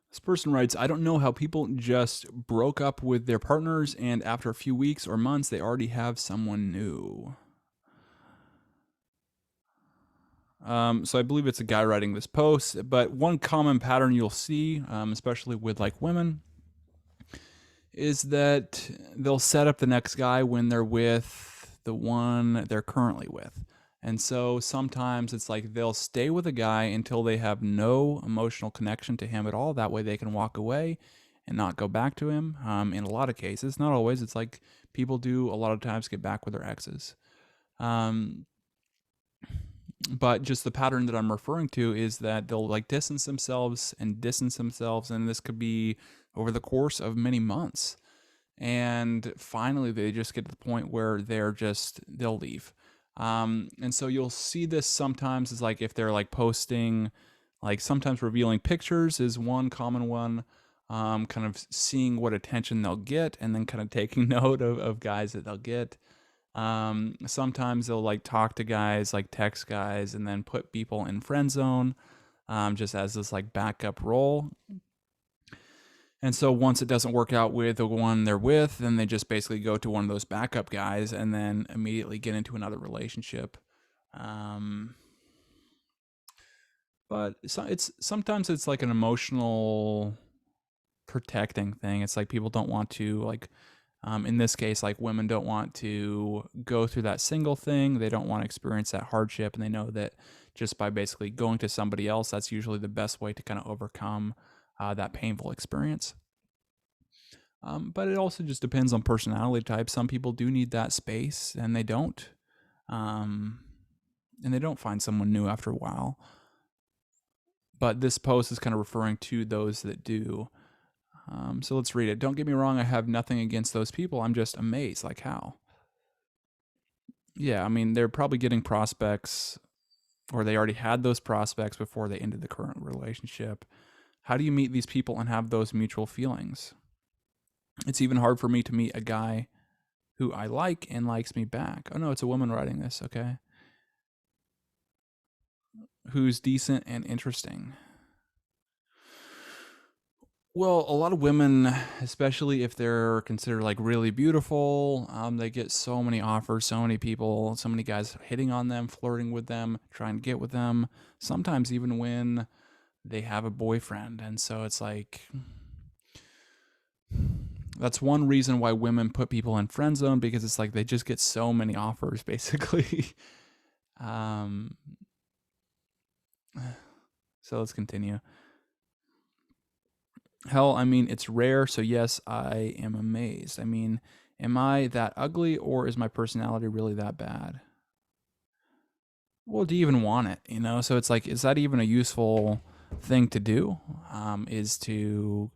This person writes, I don't know how people just broke up with their partners and after a few weeks or months, they already have someone new. So I believe it's a guy writing this post, but one common pattern you'll see, especially with like women, is that they'll set up the next guy when they're with the one they're currently with. And so sometimes it's like they'll stay with a guy until they have no emotional connection to him at all. That way they can walk away and not go back to him. In a lot of cases, not always. It's like people do a lot of times get back with their exes. But just the pattern that I'm referring to is that they'll like distance themselves, and this could be over the course of many months. And finally, they just get to the point where they'll leave. And so you'll see this sometimes is like if they're like posting, like sometimes revealing pictures is one common one. Kind of seeing what attention they'll get and then kind of taking note of guys that they'll get. Sometimes they'll like talk to guys, like text guys, and then put people in friend zone, just as this like backup role. And so once it doesn't work out with the one they're with, then they just basically go to one of those backup guys and then immediately get into another relationship. But sometimes it's like an emotional protecting thing. It's like people don't want to like, in this case, like women don't want to go through that single thing. They don't want to experience that hardship, and they know that just by basically going to somebody else, that's usually the best way to kind of overcome that painful experience. But it also just depends on personality type. Some people do need that space, and they don't. And they don't find someone new after a while. But this post is kind of referring to those that do. So let's read it. Don't get me wrong, I have nothing against those people. I'm just amazed. Like, how? Yeah, I mean, they're probably getting prospects, or they already had those prospects before they ended the current relationship. How do you meet these people and have those mutual feelings? It's even hard for me to meet a guy who I like and likes me back. Oh no, it's a woman writing this, okay. Who's decent and interesting. Well, a lot of women, especially if they're considered like really beautiful, they get so many offers, so many people, so many guys hitting on them, flirting with them, trying to get with them, sometimes even when they have a boyfriend. And so it's like, that's one reason why women put people in friend zone, because it's like they just get so many offers basically. um, so let's continue. Hell, I mean, it's rare, so yes, I am amazed. I mean, am I that ugly, or is my personality really that bad? Well, do you even want it? You know, so it's like, is that even a useful thing to do? Is to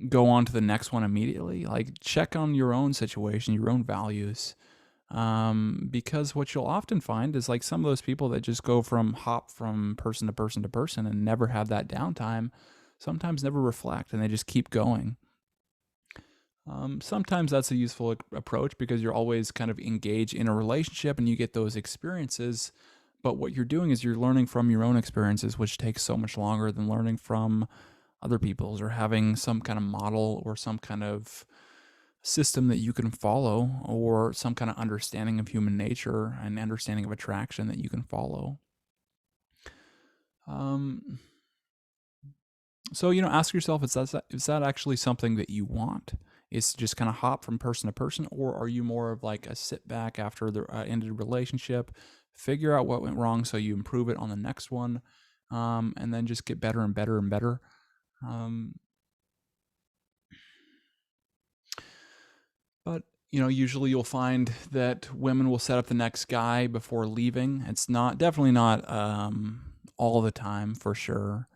go on to the next one immediately? Like, check on your own situation, your own values. Because what you'll often find is like some of those people that just hop from person to person to person and never have that downtime, sometimes never reflect, and they just keep going. Sometimes that's a useful approach because you're always kind of engaged in a relationship and you get those experiences. But what you're doing is you're learning from your own experiences, which takes so much longer than learning from other people's, or having some kind of model or some kind of system that you can follow, or some kind of understanding of human nature and understanding of attraction that you can follow. So, ask yourself, is that actually something that you want? Is to just kind of hop from person to person, or are you more of like a sit back after the ended relationship, figure out what went wrong so you improve it on the next one, and then just get better and better and better? But usually you'll find that women will set up the next guy before leaving. It's definitely not all the time, for sure.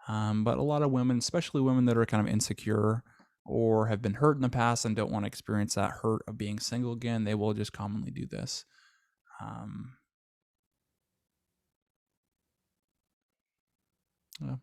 But a lot of women, especially women that are kind of insecure or have been hurt in the past and don't want to experience that hurt of being single again, they will just commonly do this. Yeah.